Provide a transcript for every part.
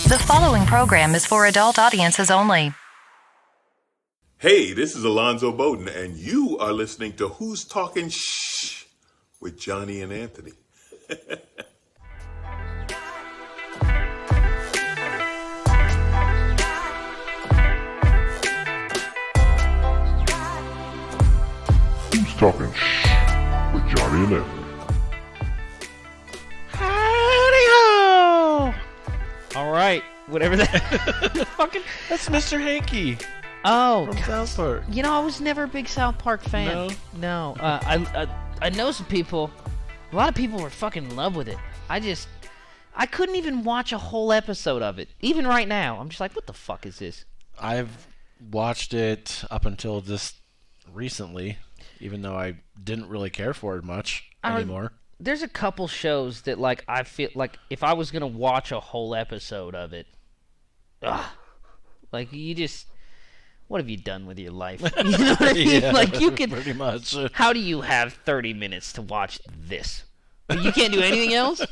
The following program is for adult audiences only. Hey, this is Alonzo Bowden, and you are listening to Who's Talking Shh with Johnny and Anthony. Who's Talking Shh with Johnny and Anthony. Howdy-ho! All right, whatever that fucking... That's Mr. Hanky Oh, from South Park. you know, I was never a big South Park fan. No. I know some people, a lot of people were fucking in love with it. I couldn't even watch a whole episode of it. Even right now, I'm just like, what the fuck is this? I've watched it up until just recently, even though I didn't really care for it much anymore. There's a couple shows that, like, I feel like if I was gonna watch a whole episode of it, like, you just, what have you done with your life? You know what I mean? Yeah, like, you could pretty much. How do you have 30 minutes to watch this? You can't do anything else?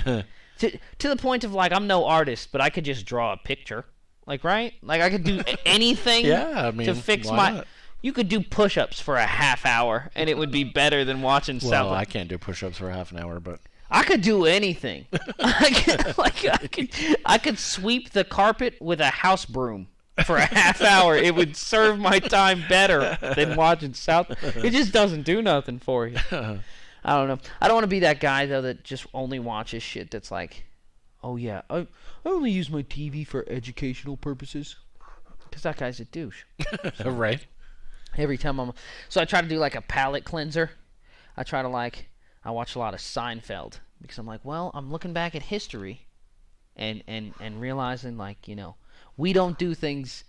To the point of, like, I'm no artist, but I could just draw a picture. Like, right? Like, I could do anything to fix why my... not? You could do push-ups for a half hour, and it would be better than watching South Well, Park. I can't do push-ups for half an hour, but... I could do anything. I could sweep the carpet with a house broom for a half hour. It would serve my time better than watching South. It just doesn't do nothing for you. I don't know. I don't want to be that guy though that just only watches shit that's like, oh yeah, I only use my TV for educational purposes. Because that guy's a douche. Right. Every time so I try to do like a palate cleanser. I watch a lot of Seinfeld because I'm like, well, I'm looking back at history and realizing, like, you know, we don't do things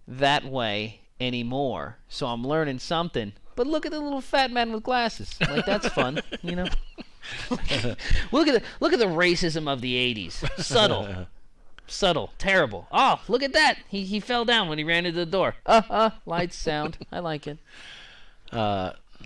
that way anymore. So I'm learning something. But look at the little fat man with glasses. Like, that's fun, you know. Look at the racism of the 80s. Subtle, terrible. Oh, look at that. He fell down when he ran into the door. Lights, sound. I like it.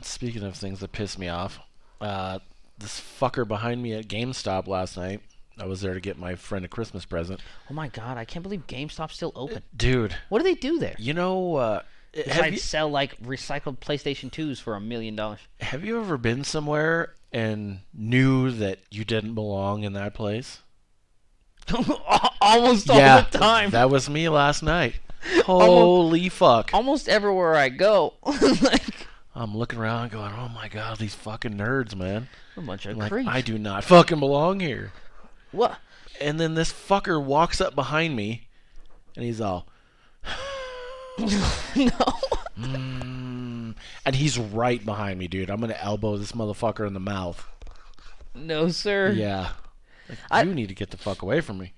Speaking of things that piss me off, this fucker behind me at GameStop last night, I was there to get my friend a Christmas present. Oh my god, I can't believe GameStop's still open. Dude. What do they do there? You know, Besides sell, like, recycled PlayStation 2s for $1 million. Have you ever been somewhere and knew that you didn't belong in that place? Almost all the time. That was me last night. Holy fuck. Almost everywhere I go. Like, I'm looking around going, oh my god, these fucking nerds, man. a bunch of Like, creeps. I do not fucking belong here. What? And then this fucker walks up behind me, and he's all... No. And he's right behind me, dude. I'm going to elbow this motherfucker in the mouth. No, sir. Yeah. Like, you need to get the fuck away from me.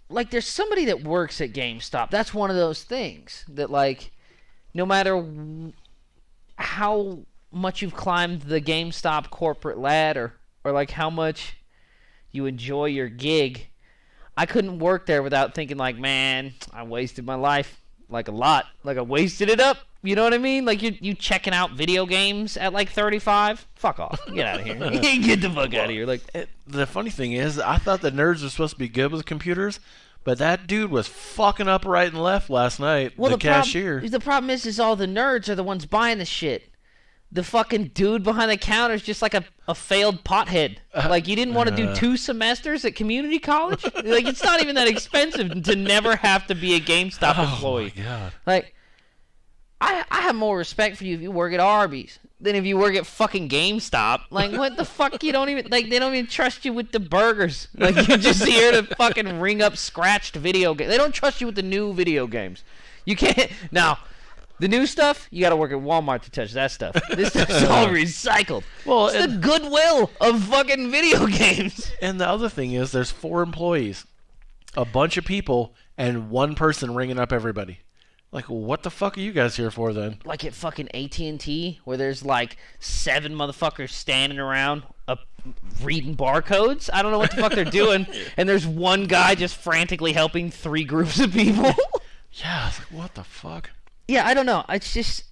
Like, there's somebody that works at GameStop. That's one of those things that, like, no matter how much you've climbed the GameStop corporate ladder, or, like, how much you enjoy your gig, I couldn't work there without thinking, like, man, I wasted my life, like, a lot. Like, I wasted it up. You know what I mean? Like, you checking out video games at, like, 35? Fuck off. Get out of here. Get the fuck out of here. Like, the funny thing is, I thought the nerds were supposed to be good with computers, but that dude was fucking up right and left last night, the cashier. The problem is all the nerds are the ones buying the shit. The fucking dude behind the counter is just like a failed pothead. Like, you didn't want to do 2 semesters at community college? Like, it's not even that expensive to never have to be a GameStop employee. Oh, my God. Like, I have more respect for you if you work at Arby's than if you work at fucking GameStop. Like, what the fuck? You don't even, like, they don't even trust you with the burgers. Like, you're just here to fucking ring up scratched video games. They don't trust you with the new video games. You can't. Now, the new stuff, you gotta work at Walmart to touch that stuff. This stuff's all recycled. Well, it's the goodwill of fucking video games. And the other thing is, there's 4 employees, a bunch of people, and 1 person ringing up everybody. Like, what the fuck are you guys here for then? Like at fucking AT&T, where there's like 7 motherfuckers standing around reading barcodes. I don't know what the fuck they're doing. And there's 1 guy just frantically helping 3 groups of people. Yeah, I was like, what the fuck? Yeah, I don't know. It's just,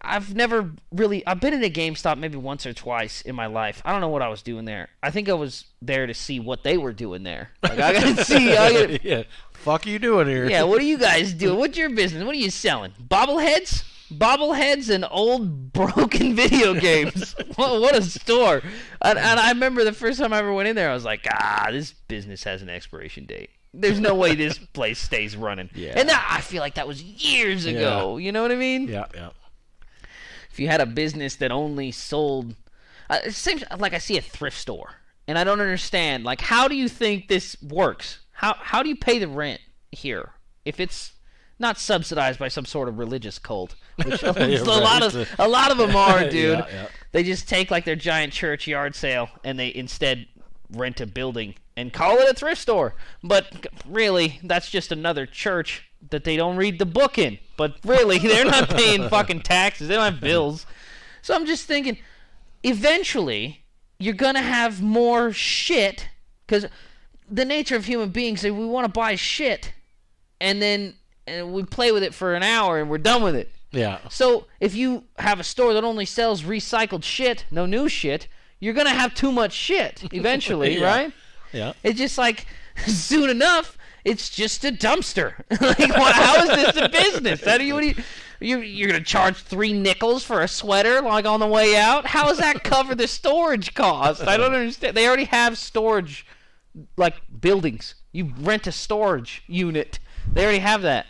I've never really. I've been in a GameStop maybe once or twice in my life. I don't know what I was doing there. I think I was there to see what they were doing there. Like, I gotta see. Yeah. Fuck you doing here? Yeah, what are you guys doing? What's your business? What are you selling? Bobbleheads? Bobbleheads and old broken video games. What a store. And I remember the first time I ever went in there, I was like, this business has an expiration date. There's no way this place stays running. Yeah. And I feel like that was years ago. You know what I mean? Yeah, yeah. If you had a business that only sold... it seems like I see a thrift store, and I don't understand. Like, how do you think this works? How do you pay the rent here if it's not subsidized by some sort of religious cult? Which a lot of them are, dude. Yeah. They just take like their giant church yard sale and they instead rent a building and call it a thrift store. But really, that's just another church that they don't read the book in. But really, they're not paying fucking taxes. They don't have bills. So I'm just thinking, eventually, you're going to have more shit because the nature of human beings is we want to buy shit and then we play with it for an hour and we're done with it. Yeah. So if you have a store that only sells recycled shit, no new shit, you're going to have too much shit eventually, Yeah. right? Yeah. It's just like, soon enough, it's just a dumpster. Like, how is this a business? You're going to charge 3 nickels for a sweater like on the way out? How does that cover the storage cost? I don't understand. They already have storage, like buildings. You rent a storage unit. They already have that.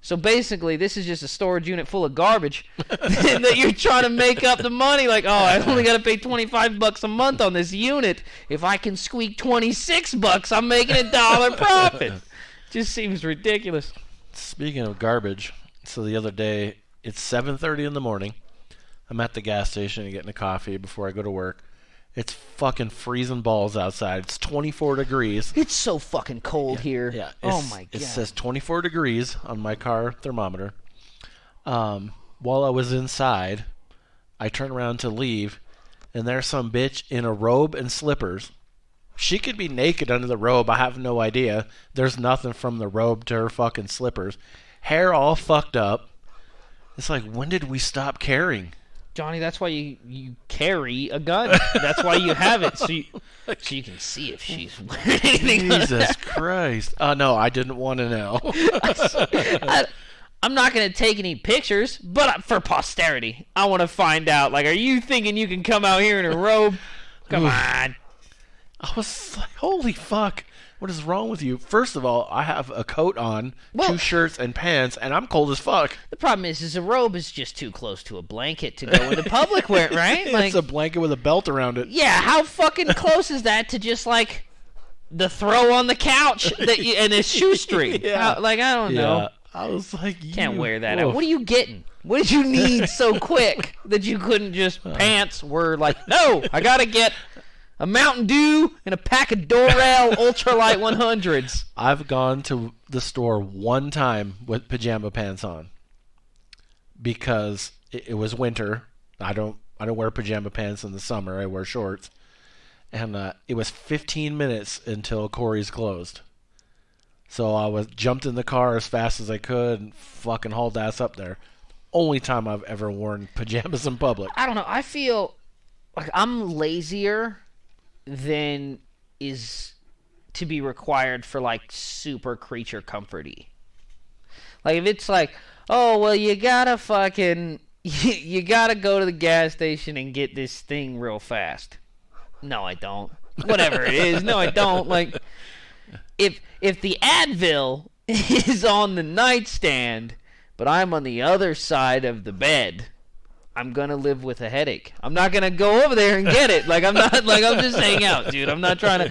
So basically, this is just a storage unit full of garbage that you're trying to make up the money. Like, I only got to pay $25 a month on this unit. If I can squeak $26, I'm making $1 profit. Just seems ridiculous. Speaking of garbage, so the other day, it's 7:30 in the morning. I'm at the gas station and getting a coffee before I go to work. It's fucking freezing balls outside. It's 24 degrees. It's so fucking cold here. Yeah. Oh my god. It says 24 degrees on my car thermometer. While I was inside, I turned around to leave, and there's some bitch in a robe and slippers. She could be naked under the robe. I have no idea. There's nothing from the robe to her fucking slippers. Hair all fucked up. It's like, when did we stop caring? Johnny, that's why you carry a gun. That's why you have it, so you can see if she's wearing anything. Jesus Christ. No, I didn't want to know. I'm not going to take any pictures, but for posterity, I want to find out. Like, are you thinking you can come out here in a robe? Come on. I was like, holy fuck. What is wrong with you? First of all, I have a coat on, 2 shirts and pants, and I'm cold as fuck. The problem is a robe is just too close to a blanket to go into public wear, right? Like, it's a blanket with a belt around it. Yeah, how fucking close is that to just, like, the throw on the couch and a shoestring? Yeah. I don't know. I was like, Can't wear that out. What are you getting? What did you need so quick that you couldn't just pants were like, no, I got to get a Mountain Dew and a pack of Dorel Ultralight 100s. I've gone to the store one time with pajama pants on because it was winter. I don't wear pajama pants in the summer. I wear shorts. And it was 15 minutes until Corey's closed. So I jumped in the car as fast as I could and fucking hauled ass up there. Only time I've ever worn pajamas in public. I don't know. I feel like I'm lazier than is to be required for, like, super creature comforty. Like, if it's like, oh, well, you gotta fucking, you gotta go to the gas station and get this thing real fast. No, I don't. Whatever it is. No, I don't. Like, if the Advil is on the nightstand, but I'm on the other side of the bed, I'm gonna live with a headache. I'm not gonna go over there and get it. Like, I'm just hang out, dude. I'm not gonna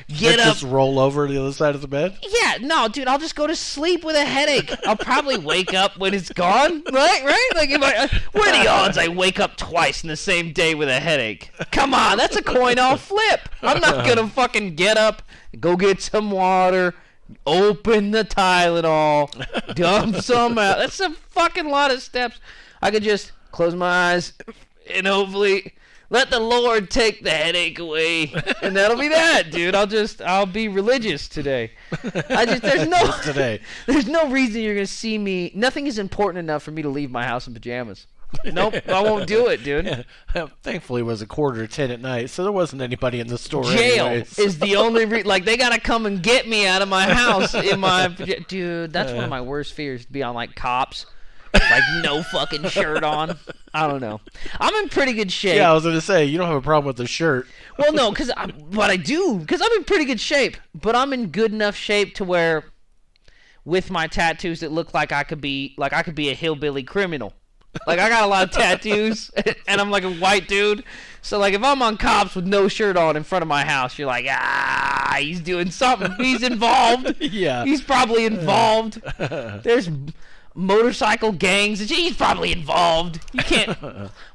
get up. Just roll over to the other side of the bed? Yeah, no, dude, I'll just go to sleep with a headache. I'll probably wake up when it's gone, right? Like, what are the odds I wake up twice in the same day with a headache? Come on, that's a coin I'll flip. I'm not gonna fucking get up, go get some water, open the Tylenol, dump some out. That's a fucking lot of steps. I could just close my eyes and hopefully Let the Lord take the headache away, and that'll be that, dude. I'll be religious today. There's no reason you're gonna see me. Nothing is important enough for me to leave my house in pajamas. Nope, I won't do it, dude. Yeah. Thankfully, it was 9:45 at night, so there wasn't anybody in the store. Jail anyways. is the only like they gotta come and get me out of my house in my dude. That's one of my worst fears, to be on like cops. Like, no fucking shirt on. I don't know. I'm in pretty good shape. Yeah, I was going to say, you don't have a problem with the shirt. Well, no, because I'm in pretty good shape. But I'm in good enough shape to where, with my tattoos, it look like I could be a hillbilly criminal. Like, I got a lot of tattoos, and I'm like a white dude. So, like, if I'm on cops with no shirt on in front of my house, you're like, he's doing something. He's involved. Yeah. He's probably involved. There's motorcycle gangs. He's probably involved. You can't.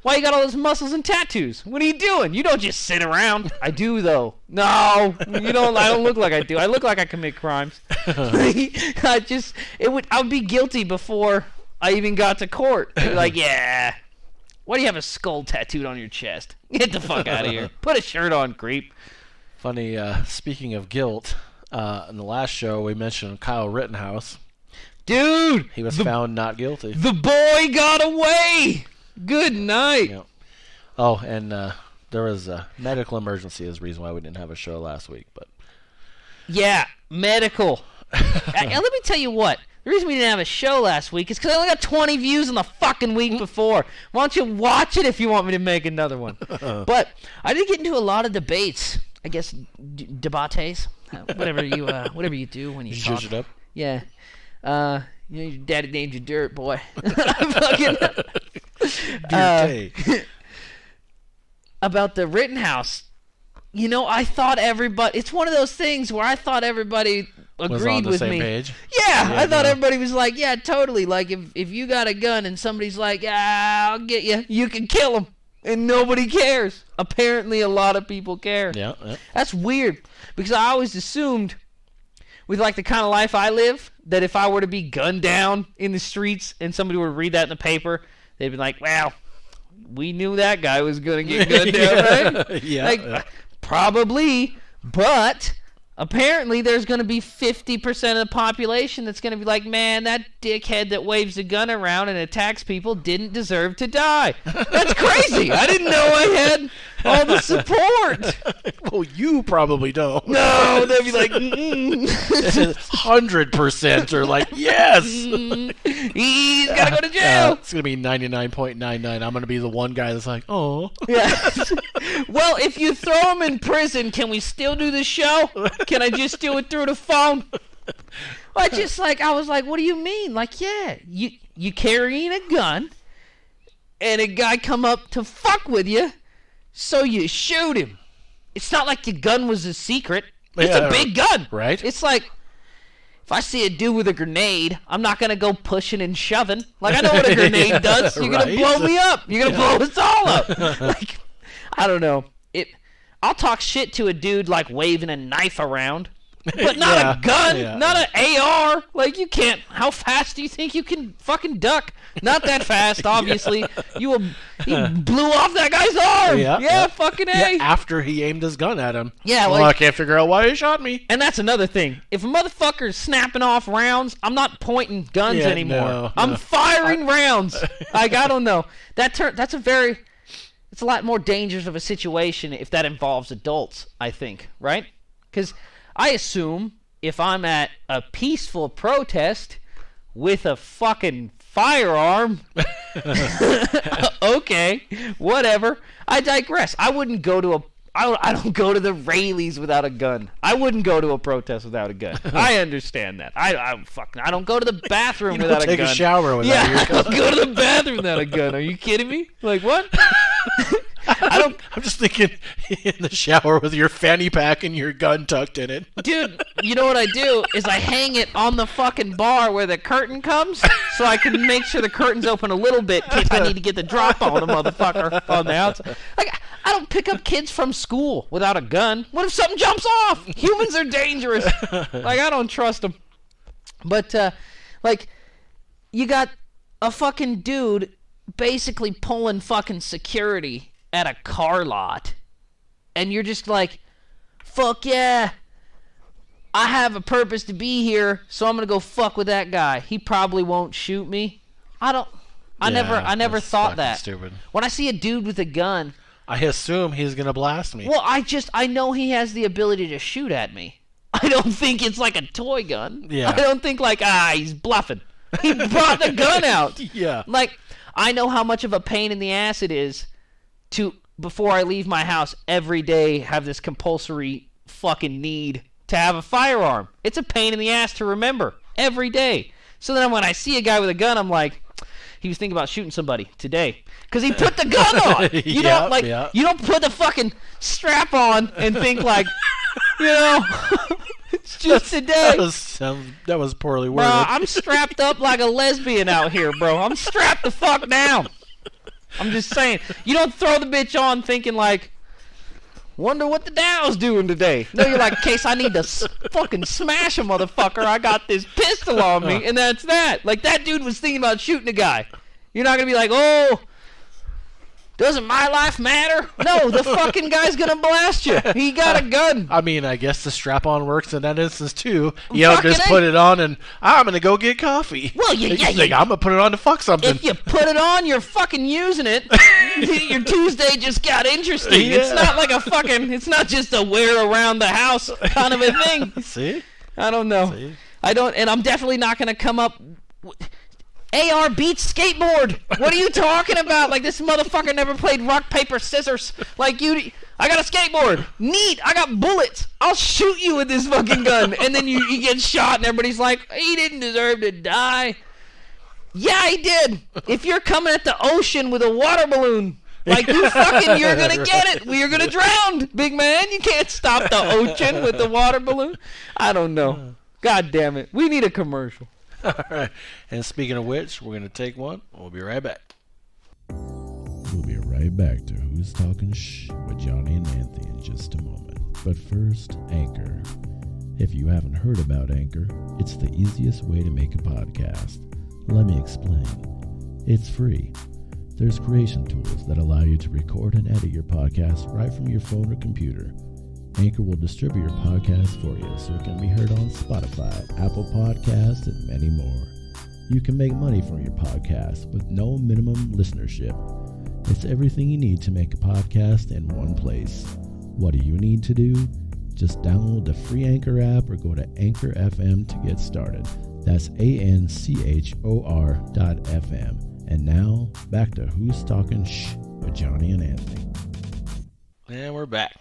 Why you got all those muscles and tattoos? What are you doing? You don't just sit around. I do though. No, you don't. I don't look like I do. I look like I commit crimes. I would be guilty before I even got to court. They'd be like, yeah. Why do you have a skull tattooed on your chest? Get the fuck out of here. Put a shirt on, creep. Funny. Speaking of guilt, in the last show we mentioned Kyle Rittenhouse. Dude! He was found not guilty. The boy got away! Good night. Yep. Oh, and there was a medical emergency is the reason why we didn't have a show last week. But yeah, medical. Let me tell you what. The reason we didn't have a show last week is because I only got 20 views on the fucking week before. Why don't you watch it if you want me to make another one? But I did get into a lot of debates. I guess debates. Whatever you do when you talk. Zhuzh it up? Yeah. Your daddy named you Dirt, boy. Fucking about the Rittenhouse. I thought everybody. It's one of those things where I thought everybody agreed with me. Page. Yeah, I thought everybody was like, yeah, totally. Like if you got a gun and somebody's like, I'll get you, you can kill him, and nobody cares. Apparently, a lot of people care. Yeah. That's weird because I always assumed, with like the kind of life I live, that if I were to be gunned down in the streets and somebody were to read that in the paper, they'd be like, well, we knew that guy was going to get gunned down, right? Yeah. Probably, but apparently there's going to be 50% of the population that's going to be like, man, that dickhead that waves a gun around and attacks people didn't deserve to die. That's crazy. I didn't know I had all the support. Well, you probably don't. No, they'd be like, 100% are like, yes. He's got to go to jail. It's going to be 99.99. I'm going to be the one guy that's like, oh. Yeah. Well, if you throw him in prison, can we still do the show? Can I just do it through the phone? I was like, what do you mean? Like, yeah, you carrying a gun, and a guy come up to fuck with you, so you shoot him. It's not like your gun was a secret. It's a big gun. Right. It's like, if I see a dude with a grenade, I'm not going to go pushing and shoving. Like, I know what a grenade does. You're going to blow me up. You're going to blow us all up. Like, I don't know. I'll talk shit to a dude, like, waving a knife around. But not a gun, not an AR. Like, you can't. How fast do you think you can fucking duck? Not that fast, obviously. He blew off that guy's arm. Yeah, fucking A. Yeah, after he aimed his gun at him. Yeah, well, I can't figure out why he shot me. And that's another thing. If a motherfucker's snapping off rounds, I'm not pointing guns anymore. No. I'm firing rounds. Like, I don't know. It's a lot more dangerous of a situation if that involves adults, I think, right? Because I assume if I'm at a peaceful protest with a fucking firearm, okay, whatever. I digress. I wouldn't go to I don't go to the Rayleighs without a gun. I wouldn't go to a protest without a gun. I understand that. I don't go to the bathroom without a gun. Take a shower without your gun. I don't go to the bathroom without a gun. Are you kidding me? Like, what? I'm just thinking in the shower with your fanny pack and your gun tucked in it. Dude, you know what I do is I hang it on the fucking bar where the curtain comes so I can make sure the curtain's open a little bit in case I need to get the drop on a motherfucker on the outside. Like, I don't pick up kids from school without a gun. What if something jumps off? Humans are dangerous. Like, I don't trust them. But, like, you got a fucking dude basically pulling fucking security at a car lot, and you're just like, fuck yeah, I have a purpose to be here, so I'm gonna go fuck with that guy. He probably won't shoot me. I never thought that. Stupid. When I see a dude with a gun, I assume he's gonna blast me. well, I know he has the ability to shoot at me. I don't think it's like a toy gun. Yeah. I don't think like, he's bluffing. He brought the gun out. Yeah. Like, I know how much of a pain in the ass it is to, before I leave my house every day, have this compulsory fucking need to have a firearm. It's a pain in the ass to remember every day. So then when I see a guy with a gun, I'm like, he was thinking about shooting somebody today. Because he put the gun on. You don't, like, you don't put the fucking strap on and think like, you know, it's just today. That was poorly worded. Bro, I'm strapped up like a lesbian out here, bro. I'm strapped the fuck down. I'm just saying. You don't throw the bitch on thinking like, wonder what the Dow's doing today. No, you're like, in case I need to fucking smash a motherfucker, I got this pistol on me, and that's that. Like, that dude was thinking about shooting a guy. You're not going to be like, oh, doesn't my life matter? No, the fucking guy's going to blast you. He got a gun. I mean, I guess the strap-on works in that instance, too. You don't just put it on and, I'm going to go get coffee. Well, you think, I'm going to put it on to fuck something. If you put it on, you're fucking using it. Your Tuesday just got interesting. Yeah. It's not like a fucking, it's not just a wear around the house kind of a thing. See? I don't know. See? And I'm definitely not going to come up... AR beats skateboard. What are you talking about? Like, this motherfucker never played rock, paper, scissors. Like, I got a skateboard. Neat. I got bullets. I'll shoot you with this fucking gun. And then you get shot and everybody's like, he didn't deserve to die. Yeah, he did. If you're coming at the ocean with a water balloon, like, you're going to get it. You're going to drown, big man. You can't stop the ocean with the water balloon. I don't know. God damn it. We need a commercial. All right. And speaking of which, we're going to take one. We'll be right back. We'll be right back to Who's Talking Shh with Johnny and Anthony in just a moment. But first, Anchor. If you haven't heard about Anchor, it's the easiest way to make a podcast. Let me explain. It's free. There's creation tools that allow you to record and edit your podcast right from your phone or computer. Anchor will distribute your podcast for you so it can be heard on Spotify, Apple Podcasts, and many more. You can make money from your podcast with no minimum listenership. It's everything you need to make a podcast in one place. What do you need to do? Just download the free Anchor app or go to Anchor FM to get started. That's ANCHOR.FM. And now, back to Who's Talking Shh with Johnny and Anthony. And we're back.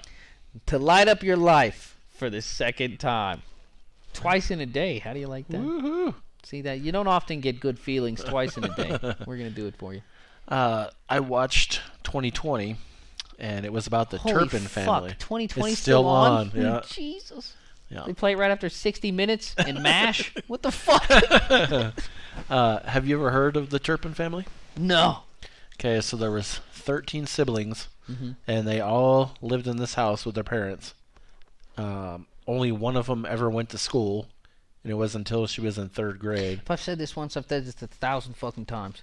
To light up your life for the second time. Twice in a day. How do you like that? Woohoo. See that? You don't often get good feelings twice in a day. We're going to do it for you. I watched 2020, and it was about the Holy Turpin fuck. family. 2020 It's still on. Oh, Yeah. Jesus. Yeah. They play it right after 60 minutes and MASH? What the fuck? Have you ever heard of the Turpin family? No. Okay, so there was 13 siblings, and they all lived in this house with their parents. Only one of them ever went to school, and it was until she was in 3rd grade. If I've said this once, I've said this 1,000 fucking times.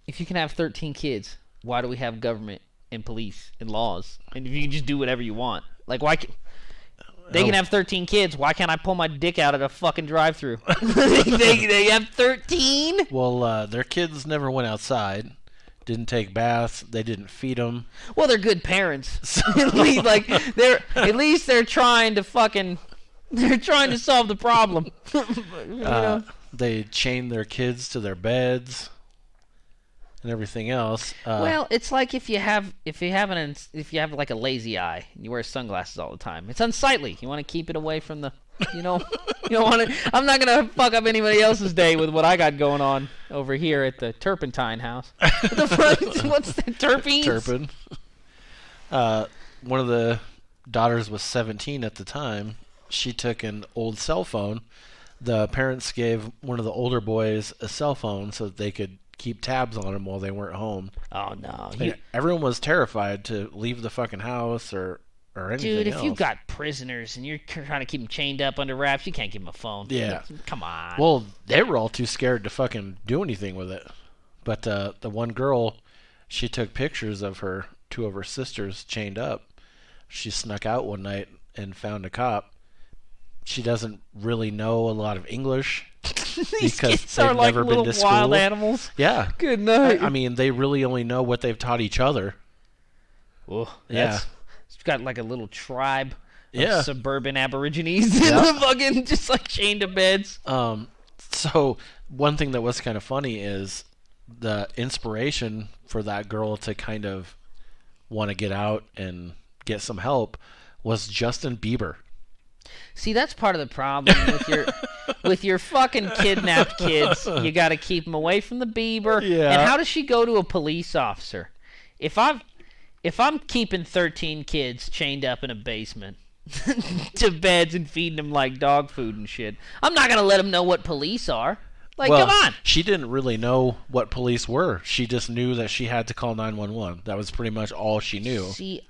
If you can have 13 kids, why do we have government and police and laws? And if you can just do whatever you want. Like, why can... They can have 13 kids. Why can't I pull my dick out at a fucking drive-thru? they have 13? Well, their kids never went outside, didn't take baths, they didn't feed them. Well, they're good parents. At least they're trying to fucking... They're trying to solve the problem. You know? They chained their kids to their beds and everything else. Well, it's like if you have like a lazy eye and you wear sunglasses all the time. It's unsightly. You want to keep it away from the, you don't want to. I'm not gonna fuck up anybody else's day with what I got going on over here at the Turpentine house. What's the Turpines? Turpin. One of the daughters was 17 at the time. She took an old cell phone. The parents gave one of the older boys a cell phone so that they could keep tabs on him while they weren't home. Oh no! Everyone was terrified to leave the fucking house or anything Dude, if else. you've got prisoners and you're trying to keep them chained up under wraps, you can't give them a phone. Yeah. Come on. Well, they were all too scared to fucking do anything with it. But the one girl, she took pictures of her two of her sisters chained up. She snuck out one night and found a cop. She doesn't really know a lot of English These because kids they've are like never little been to school. wild animals. Yeah. Good night. I mean, they really only know what they've taught each other. Oh, Yeah. It's got like a little tribe of Yeah. suburban aborigines in Yeah. the fucking just like chained to beds. So one thing that was kind of funny is the inspiration for that girl to kind of want to get out and get some help was Justin Bieber. See, that's part of the problem with your fucking kidnapped kids. You got to keep them away from the Bieber. Yeah. And how does she go to a police officer? If I'm keeping 13 kids chained up in a basement to beds and feeding them like dog food and shit, I'm not gonna let them know what police are. Like, Well, come on. she didn't really know what police were. She just knew that she had to call 911. That was pretty much all she knew. See,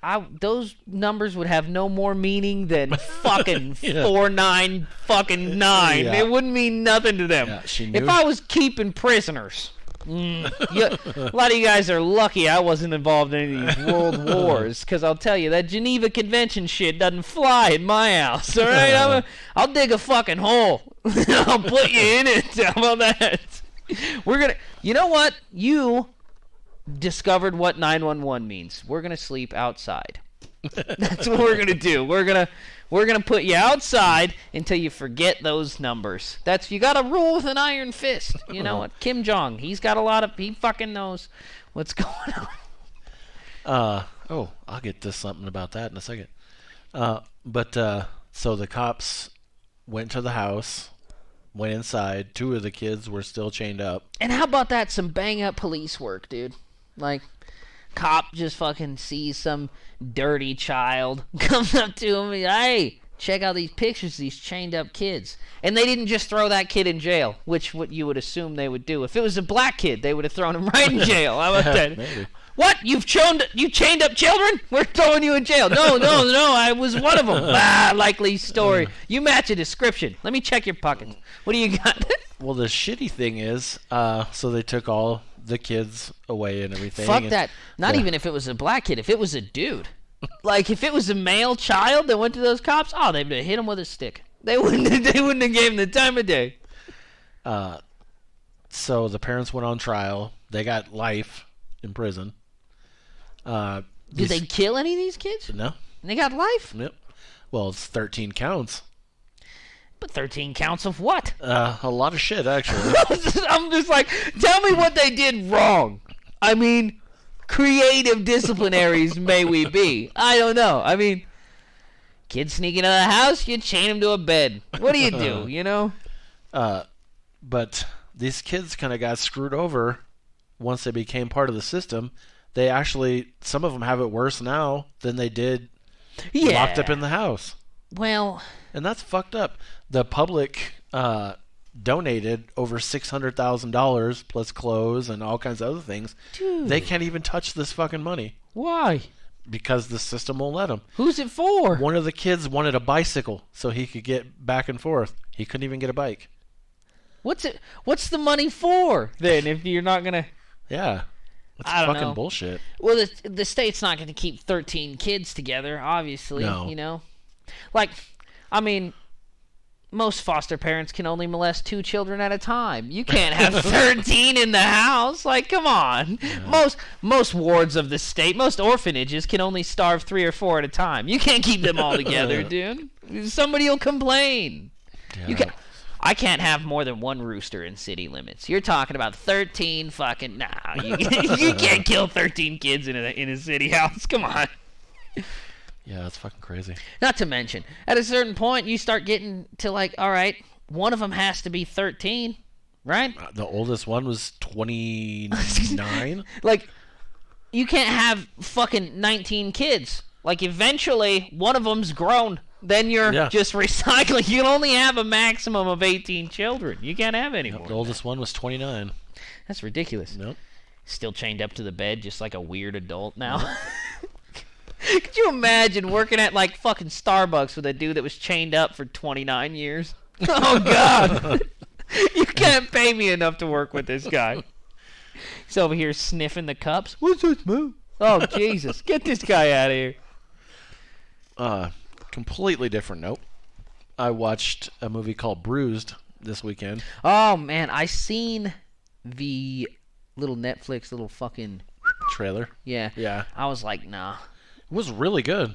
those numbers would have no more meaning than fucking Yeah. 49 fucking 9. Yeah. It wouldn't mean nothing to them. Yeah, she knew. If I was keeping prisoners, a lot of you guys are lucky I wasn't involved in any of these world wars, because I'll tell you, that Geneva Convention shit doesn't fly in my house, all right? I'll dig a fucking hole. I'll put you in it. How about that? You know what? You discovered what 911 means. We're going to sleep outside. That's what we're going to do. We're going to put you outside until you forget those numbers. You got to rule with an iron fist. You know what? Kim Jong, he fucking knows what's going on. I'll get to something about that in a second. So the cops went to the house, went inside. Two of the kids were still chained up. And how about that? Some bang up police work, dude. Like, cop just fucking sees some dirty child, comes up to him, and, hey, check out these pictures of these chained up kids. And they didn't just throw that kid in jail, which what you would assume they would do. If it was a black kid, they would have thrown him right in jail. How about that? Maybe. What? You chained up children? We're throwing you in jail. No, I was one of them. Likely story. You match a description. Let me check your pockets. What do you got? Well, the shitty thing is, so they took all the kids away and everything. Fuck and that. Not even if it was a black kid. If it was a dude. Like, if it was a male child that went to those cops, they would have hit him with a stick. They wouldn't have gave him the time of day. So the parents went on trial. They got life in prison. Did they kill any of these kids? No. And they got life? Yep. Well, it's 13 counts. But 13 counts of what? A lot of shit, actually. I'm just like, tell me what they did wrong. I mean, creative disciplinaries may we be. I don't know. I mean, kids sneak into the house, you chain them to a bed. What do you do, you know? But these kids kind of got screwed over once they became part of the system. They actually, some of them have it worse now than they did locked up in the house. Well, and that's fucked up. The public donated over $600,000 plus clothes and all kinds of other things. Dude. They can't even touch this fucking money Why? because the system won't let them. Who's it for? One of the kids wanted a bicycle so he could get back and forth. He couldn't even get a bike. What's the money for then if you're not gonna? Yeah. It's I don't fucking know. bullshit. Well, the state's not going to keep 13 kids together, obviously. No. You know, like, I mean, most foster parents can only molest 2 children at a time. You can't have 13 in the house. Like, come on. Yeah. Most wards of the state, most orphanages can only starve 3 or 4 at a time. You can't keep them all together, dude. Somebody will complain. Yeah. I can't have more than 1 rooster in city limits. You're talking about 13 fucking... Nah, you can't kill 13 kids in a city house. Come on. Yeah, that's fucking crazy. Not to mention, at a certain point, you start getting to like, all right, one of them has to be 13, right? The oldest one was 29. Like, you can't have fucking 19 kids. Like, eventually, one of them's grown. Then you're just recycling. You can only have a maximum of 18 children. You can't have any more. The oldest one was 29. That's ridiculous. Nope. Still chained up to the bed, just like a weird adult now. Could you imagine working at, like, fucking Starbucks with a dude that was chained up for 29 years? Oh, God. You can't pay me enough to work with this guy. He's over here sniffing the cups. What's that smell? Oh, Jesus. Get this guy out of here. Completely different note. I watched a movie called Bruised this weekend. Oh, man. I seen the little Netflix little fucking... Trailer. Yeah. Yeah. I was like, nah. It was really good.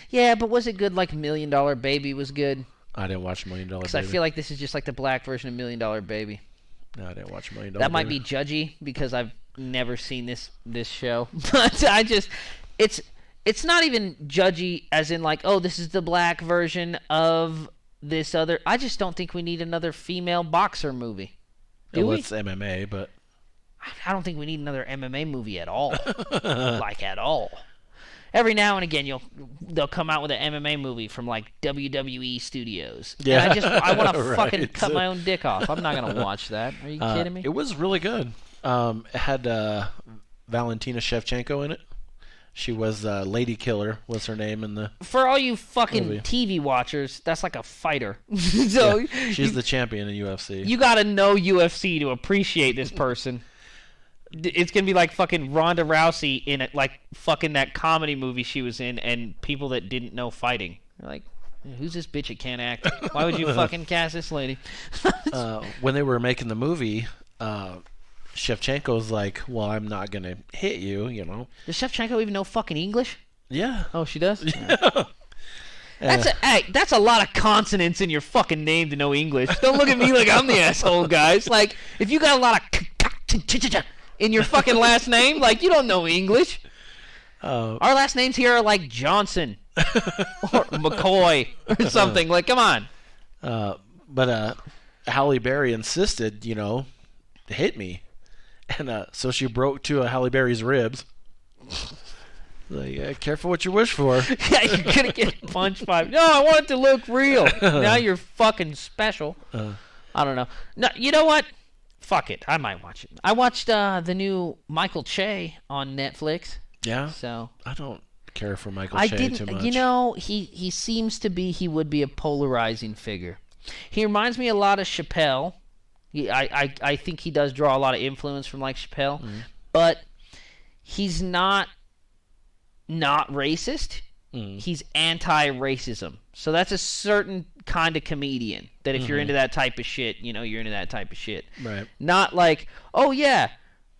Yeah, but was it good like $1 Million Baby was good? I didn't watch $1 Million Baby. Because I feel like this is just like the black version of $1 Million Baby. No, I didn't watch $1 Million That might be judgy because I've never seen this show. But I just... It's not even judgy as in like, oh, this is the black version of this other... I just don't think we need another female boxer movie. Do we? It's MMA, but... I don't think we need another MMA movie at all. Like, at all. Every now and again, they'll come out with an MMA movie from, like, WWE Studios. Yeah. And I want to Right. fucking cut my own dick off. I'm not going to watch that. Are you kidding me? It was really good. It had Valentina Shevchenko in it. She was Lady Killer, was her name in the... For all you fucking movie. TV watchers, that's like a fighter. So Yeah, she's the champion in UFC. you got to know UFC to appreciate this person. It's going to be like fucking Ronda Rousey in it, like fucking that comedy movie she was in, and people that didn't know fighting. They're like, who's this bitch that can't act? Why would you fucking cast this lady? When they were making the movie, Shevchenko's like, well, I'm not going to hit you, you know. Does Shevchenko even know fucking English? Yeah. Oh, she does? That's a lot of consonants in your fucking name to know English. Don't look at me like I'm the asshole, guys. Like, if you got a lot of in your fucking last name, like, you don't know English. Our last names here are like Johnson or McCoy or something. Like, come on. But Halle Berry insisted, you know, to hit me. And so she broke two of Halle Berry's ribs. Like, careful what you wish for. Yeah, you're going to get punched by... No, I want it to look real. Now you're fucking special. I don't know. No, you know what? Fuck it. I might watch it. I watched the new Michael Che on Netflix. Yeah? So I don't care for Michael I Che didn't, too much. you know, he seems to be, he would be a polarizing figure. He reminds me a lot of Chappelle. I think he does draw a lot of influence from like Chappelle, but he's not racist. He's anti-racism. So that's a certain kind of comedian that if you're into that type of shit, you know, you're into that type of shit. Right. Not like, oh yeah,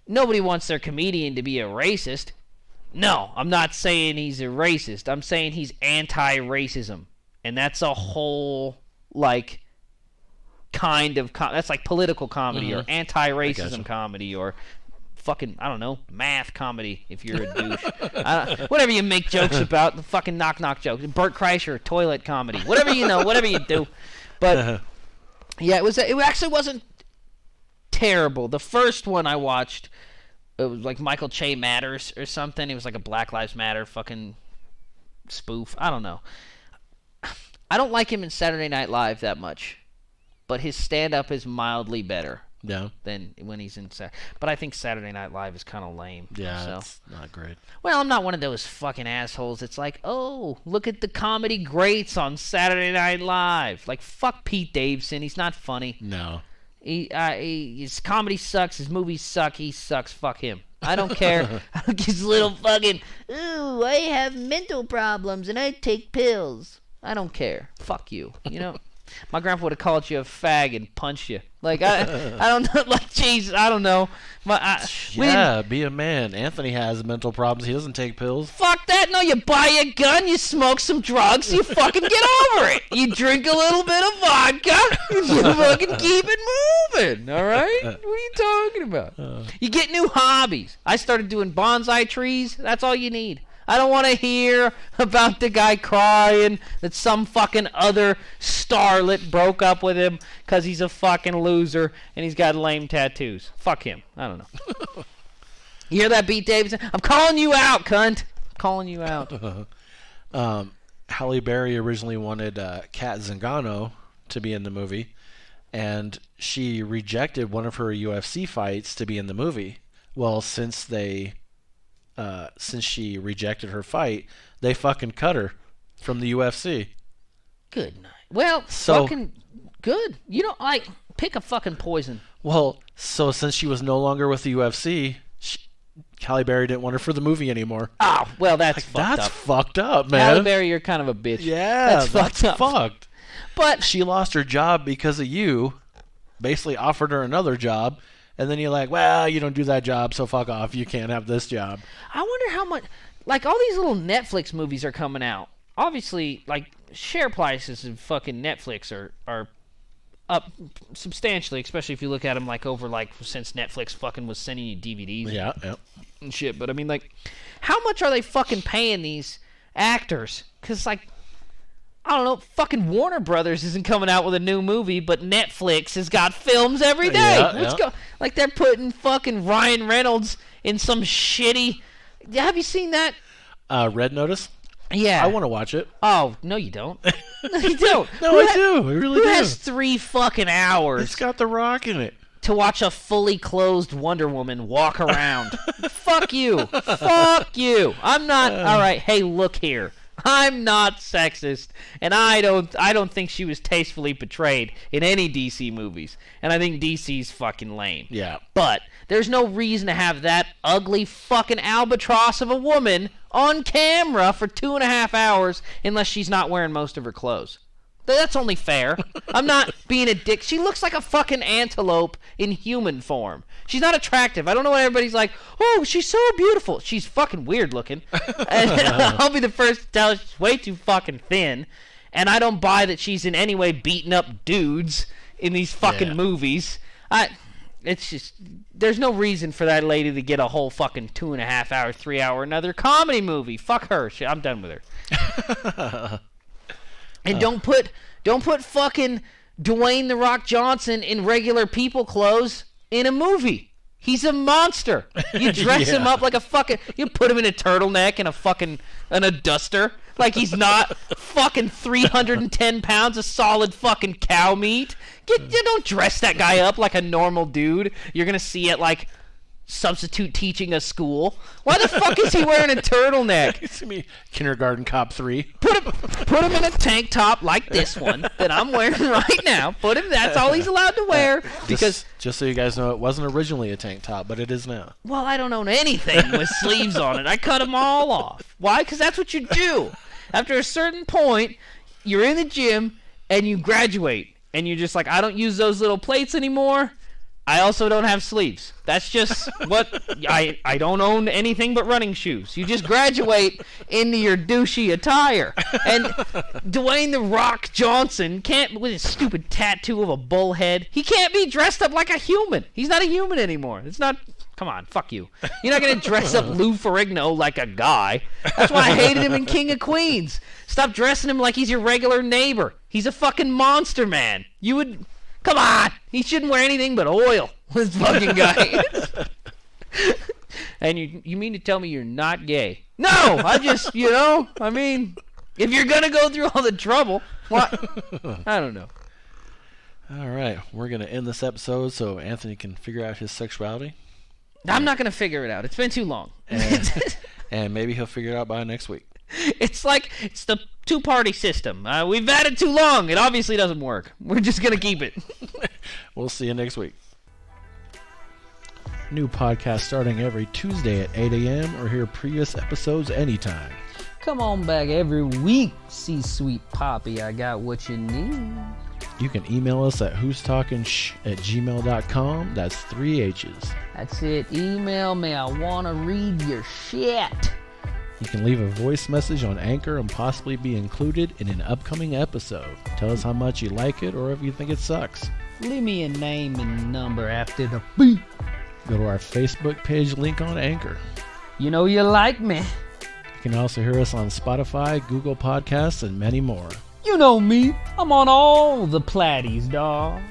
nobody wants their comedian to be a racist. No, I'm not saying he's a racist. I'm saying he's anti-racism. And that's a whole, like, kind of... that's like political comedy or anti-racism comedy or fucking, I don't know, math comedy if you're a douche. Whatever you make jokes about, the fucking knock-knock jokes. Bert Kreischer, toilet comedy. Whatever you know, whatever you do. But, yeah, it actually wasn't terrible. The first one I watched... It was like Michael Che Matters or something. It was like a Black Lives Matter fucking spoof. I don't know. I don't like him in Saturday Night Live that much, but his stand-up is mildly better than when he's in But I think Saturday Night Live is kind of lame. Yeah, so. it's not great. Well, I'm not one of those fucking assholes. It's like, oh, look at the comedy greats on Saturday Night Live. Like, fuck Pete Davidson. He's not funny. No. His comedy sucks. His movies suck. He sucks. Fuck him. I don't care. His little fucking, ooh, I have mental problems and I take pills. I don't care. Fuck you. You know? My grandpa would have called you a fag and punched you. Like, I don't know. Like, Jesus, I don't know. Be a man. Anthony has mental problems. He doesn't take pills. Fuck that. No, you buy a gun, you smoke some drugs, you fucking get over it. You drink a little bit of vodka, you fucking keep it moving, all right? What are you talking about? You get new hobbies. I started doing bonsai trees. That's all you need. I don't want to hear about the guy crying that some fucking other starlet broke up with him because he's a fucking loser and he's got lame tattoos. Fuck him. I don't know. You hear that, Pete Davidson? I'm calling you out, cunt. I'm calling you out. Halle Berry originally wanted Kat Zingano to be in the movie, and she rejected one of her UFC fights to be in the movie. Well, since she rejected her fight, they fucking cut her from the UFC. Good night. Well, fucking good. You know, like, pick a fucking poison. Well, so since she was no longer with the UFC, Halle Berry didn't want her for the movie anymore. Oh, well, that's That's fucked up. fucked up, man. Halle Berry, you're kind of a bitch. Yeah, that's fucked. fucked. But She lost her job because of you. Basically offered her another job, and then you're like, well, you don't do that job, so fuck off. You can't have this job. I wonder how much, like, all these little Netflix movies are coming out. Obviously, like, share prices of fucking Netflix are up substantially, especially if you look at them, like, over, like, since Netflix fucking was sending you DVDs Yeah. and shit. But, I mean, like, how much are they fucking paying these actors? Because, like, I don't know, fucking Warner Brothers isn't coming out with a new movie, but Netflix has got films every day. Let's go. Like, they're putting fucking Ryan Reynolds in some shitty... Have you seen that? Red Notice? Yeah. I want to watch it. Oh, no, you don't. No, you don't. No, I do. I really Who do. has 3 fucking hours It's got The Rock in it. to watch a fully clothed Wonder Woman walk around? Fuck you. Fuck you. I'm not... All right, hey, look here. I'm not sexist, and I don't think she was tastefully portrayed in any DC movies. And I think DC's fucking lame. Yeah. But there's no reason to have that ugly fucking albatross of a woman on camera for 2.5 hours unless she's not wearing most of her clothes. That's only fair. I'm not being a dick. She looks like a fucking antelope in human form. She's not attractive. I don't know why everybody's like, oh, she's so beautiful. She's fucking weird looking. And I'll be the first to tell her she's way too fucking thin. And I don't buy that she's in any way beating up dudes in these fucking movies. It's just, there's no reason for that lady to get a whole fucking 2.5 hour, 3 hour another comedy movie. Fuck her. I'm done with her. And don't put fucking Dwayne "The Rock" Johnson in regular people clothes in a movie. He's a monster. You dress him up like a fucking... You put him in a turtleneck and a duster. Like he's not fucking 310 pounds of solid fucking cow meat. You don't dress that guy up like a normal dude you're going to see at, like, substitute teaching a school. Why the fuck is he wearing a turtleneck? It's me, Kindergarten Cop 3. Put him in a tank top like this one that I'm wearing right now. That's all he's allowed to wear. Because just so you guys know, it wasn't originally a tank top, but it is now. Well, I don't own anything with sleeves on it. I cut them all off. Why? Because that's what you do. After a certain point, you're in the gym and you graduate. And you're just like, I don't use those little plates anymore. I also don't have sleeves. That's just what... I don't own anything but running shoes. You just graduate into your douchey attire. And Dwayne "The Rock" Johnson can't, with his stupid tattoo of a bull head, he can't be dressed up like a human. He's not a human anymore. It's not... Come on, fuck you. You're not going to dress up Lou Ferrigno like a guy. That's why I hated him in King of Queens. Stop dressing him like he's your regular neighbor. He's a fucking monster, man. You would... Come on! He shouldn't wear anything but oil, this fucking guy. And you mean to tell me you're not gay? No! I just, I mean, if you're going to go through all the trouble, what? I don't know. All right, we're going to end this episode so Anthony can figure out his sexuality. I'm not going to figure it out. It's been too long. And maybe he'll figure it out by next week. It's the two-party system. We've had it too long. It obviously doesn't work. We're just going to keep it. We'll see you next week. New podcast starting every Tuesday at 8 a.m. or hear previous episodes anytime. Come on back every week, see-sweet Poppy. I got what you need. You can email us at who'stalkingsh@gmail.com. That's 3 H's. That's it. Email me. I want to read your shit. You can leave a voice message on Anchor and possibly be included in an upcoming episode. Tell us how much you like it or if you think it sucks. Leave me a name and number after the beep. Go to our Facebook page link on Anchor. You know you like me. You can also hear us on Spotify, Google Podcasts, and many more. You know me. I'm on all the platties, dawg.